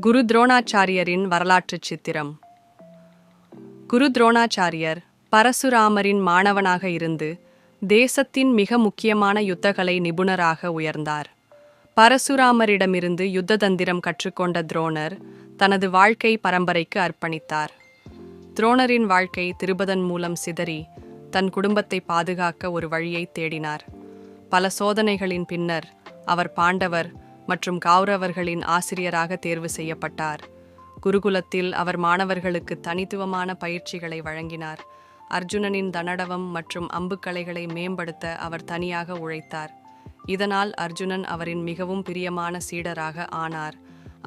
குரு துரோணாச்சாரியரின் வரலாற்றுச் சித்திரம். குரு துரோணாச்சாரியர் பரசுராமரின் மாணவனாக இருந்து தேசத்தின் மிக முக்கியமான யுத்தகலை நிபுணராக உயர்ந்தார். பரசுராமரிடமிருந்து யுத்த தந்திரம் கற்றுக்கொண்ட துரோணர் தனது வாழ்க்கை பரம்பரைக்கு அர்ப்பணித்தார். துரோணரின் வாழ்க்கை திருபதன் மூலம் சிதறி தன் குடும்பத்தை பாதுகாக்க ஒரு வழியை தேடினார். பல சோதனைகளின் பின்னர் அவர் பாண்டவர் மற்றும் கௌரவர்களின் ஆசிரியராக தேர்வு செய்யப்பட்டார். குருகுலத்தில் அவர் மாணவர்களுக்கு தனித்துவமான பயிற்சிகளை வழங்கினார். அர்ஜுனனின் தனடவம் மற்றும் அம்புக்கலைகளை மேம்படுத்த அவர் தனியாக உழைத்தார். இதனால் அர்ஜுனன் அவரின் மிகவும் பிரியமான சீடராக ஆனார்.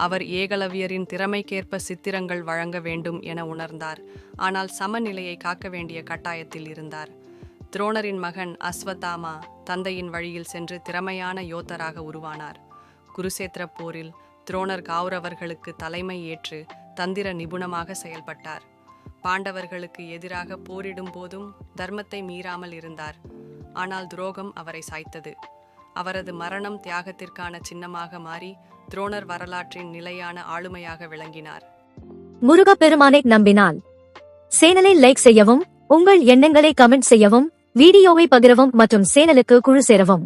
அவர் ஏகலவ்யரின் திறமைக்கேற்ப சித்திரங்கள் வழங்க வேண்டும் என உணர்ந்தார், ஆனால் சமநிலையை காக்க வேண்டிய கட்டாயத்தில் இருந்தார். துரோணரின் மகன் அஸ்வத்தாமா தந்தையின் வழியில் சென்று திறமையான யோத்தராக உருவானார். குருசேத்திர போரில் துரோணர் கௌரவர்களுக்கு தலைமை ஏற்று தந்திர நிபுணமாக செயல்பட்டார். பாண்டவர்களுக்கு எதிராக போரிடும் போதும் தர்மத்தை மீறாமல் இருந்தார். ஆனால் துரோகம் அவரை சாய்த்தது. அவரது மரணம் தியாகத்திற்கான சின்னமாக மாறி துரோணர் வரலாற்றின் நிலையான ஆளுமையாக விளங்கினார். முருகப்பெருமானை நம்பினால் சேனலை லைக் செய்யவும், உங்கள் எண்ணங்களை கமெண்ட் செய்யவும், வீடியோவை பகிரவும் மற்றும் சேனலுக்கு குழு சேரவும்.